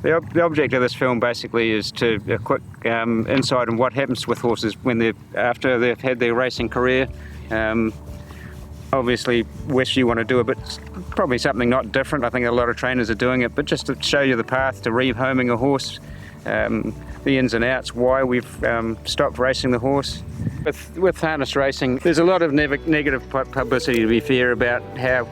The object of this film basically is to a quick insight on what happens with horses when after they've had their racing career. Obviously, Westview want to do probably something not different. I think a lot of trainers are doing it, but just to show you the path to rehoming a horse, the ins and outs, why we've stopped racing the horse. With harness racing, there's a lot of negative publicity, to be fair, about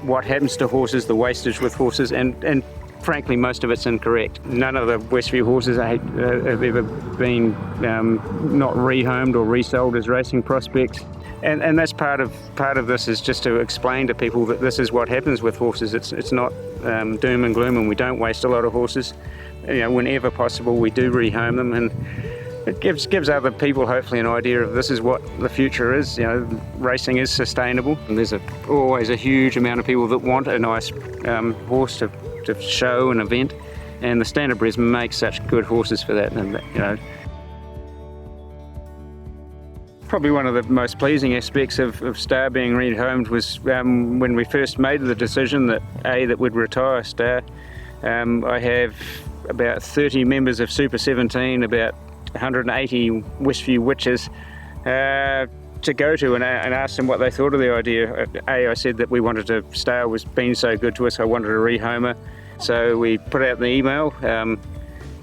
what happens to horses, the wastage with horses, and frankly, most of it's incorrect. None of the Westview horses have ever been not rehomed or resold as racing prospects. And that's part of this, is just to explain to people that this is what happens with horses. It's not doom and gloom, and we don't waste a lot of horses. Whenever possible, we do rehome them, and it gives other people hopefully an idea of this is what the future is. Racing is sustainable. And there's always a huge amount of people that want a nice horse to show an event, and the Standardbreds make such good horses for that. And probably one of the most pleasing aspects of Star being rehomed was when we first made the decision that we'd retire Star. I have about 30 members of Super 17, about 180 Westview witches to go to and ask them what they thought of the idea. I said that we wanted to, Star was being so good to us, I wanted to rehome her. So we put out the email,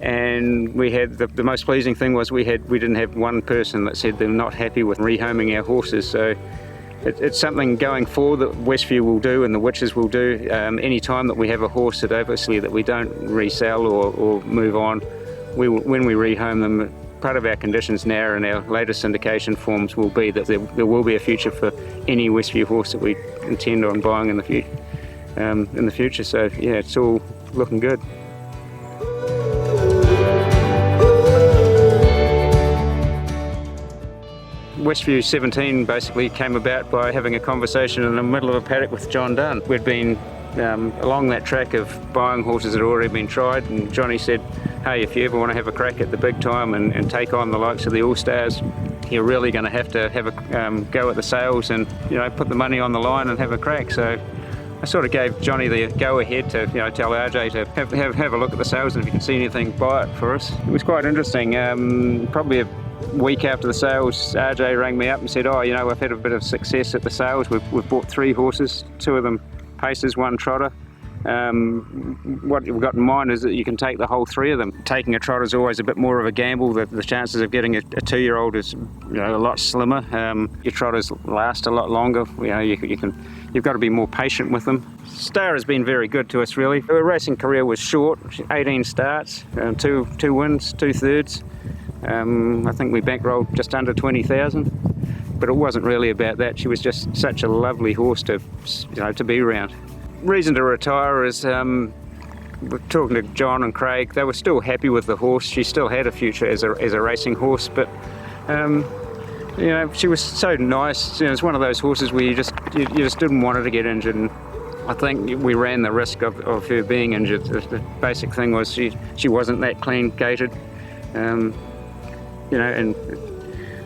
and we had the most pleasing thing was we didn't have one person that said they're not happy with rehoming our horses. So it's something going forward that Westview will do and the witches will do. Any time that we have a horse that obviously that we don't resell or move on, when we rehome them, part of our conditions now and our latest syndication forms will be that there will be a future for any Westview horse that we intend on buying in the future. So yeah, it's all looking good. Westview 17 basically came about by having a conversation in the middle of a paddock with John Dunn. We'd been along that track of buying horses that had already been tried, and Johnny said, hey, if you ever want to have a crack at the big time and take on the likes of the All-Stars, you're really going to have a go at the sales and put the money on the line and have a crack. So I sort of gave Johnny the go-ahead to tell RJ to have a look at the sales, and if you can see anything, buy it for us. It was quite interesting. Probably a week after the sales, RJ rang me up and said, I've had a bit of success at the sales. We've bought 3 horses, 2 of them pacers, 1 trotter. What we've got in mind is that you can take the whole 3 of them. Taking a trotter is always a bit more of a gamble. The chances of getting a 2-year-old is a lot slimmer. Your trotters last a lot longer. You've got to be more patient with them. Star has been very good to us, really. Her racing career was short, 18 starts, 2 wins, 2 thirds. I think we bankrolled just under 20,000, but it wasn't really about that. She was just such a lovely horse to be around. Reason to retire is we're talking to John and Craig. They were still happy with the horse. She still had a future as a racing horse, but she was so nice. It's one of those horses where you just didn't want her to get injured. And I think we ran the risk of her being injured. The basic thing was she wasn't that clean gaited. And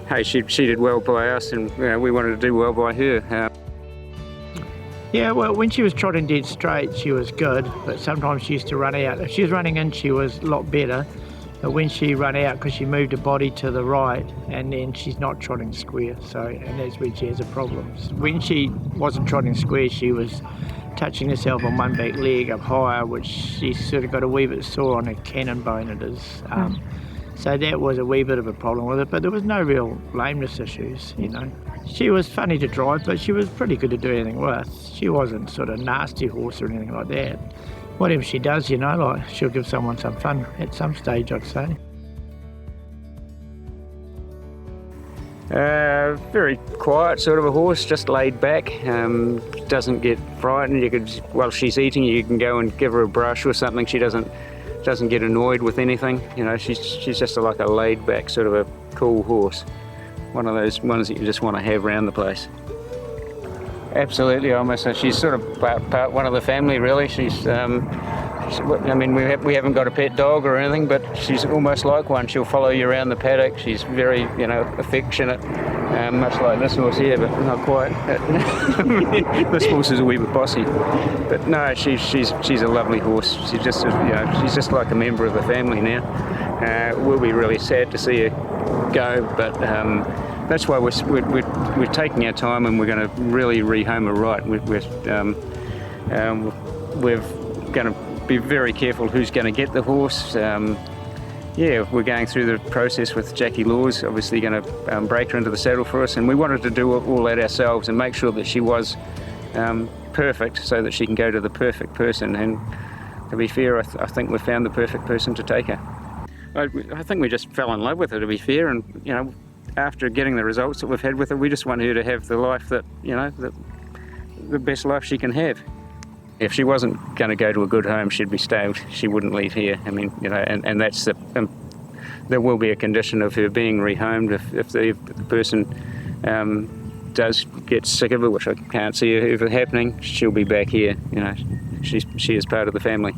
hey, she did well by us, and we wanted to do well by her. Yeah, well, when she was trotting dead straight, she was good, but sometimes she used to run out. If she was running in, she was a lot better, but when she ran out, because she moved her body to the right, and then she's not trotting square, and that's where she has a problem. When she wasn't trotting square, she was touching herself on one back leg up higher, which she sort of got a wee bit sore on her cannon bone, it is. So that was a wee bit of a problem with it, but there was no real lameness issues, She was funny to drive, but she was pretty good to do anything with. She wasn't sort of nasty horse or anything like that. Whatever she does, she'll give someone some fun at some stage, I'd say. Very quiet sort of a horse, just laid back, doesn't get frightened. While she's eating, you can go and give her a brush or something. She doesn't get annoyed with anything. She's just like a laid back sort of a cool horse. One of those ones that you just want to have around the place. Absolutely, I miss her. She's sort of part one of the family, really. We haven't got a pet dog or anything, but she's almost like one. She'll follow you around the paddock. She's very, affectionate. much like this horse here, but not quite. This horse is a wee bit bossy, but no, she's a lovely horse. She's just, she's just like a member of the family now. We'll be really sad to see her go, but that's why we're taking our time, and we're going to really rehome her right. We're going to be very careful who's going to get the horse. We're going through the process with Jackie Laws, obviously going to break her into the saddle for us, and we wanted to do all that ourselves and make sure that she was perfect so that she can go to the perfect person. And to be fair, I think we found the perfect person to take her. I think we just fell in love with her, to be fair, and after getting the results that we've had with her, we just want her to have the life that, the best life she can have. If she wasn't going to go to a good home, she'd be stayed. She wouldn't leave here. I mean, and that's there will be a condition of her being rehomed if the person does get sick of her, which I can't see ever happening. She'll be back here. She is part of the family.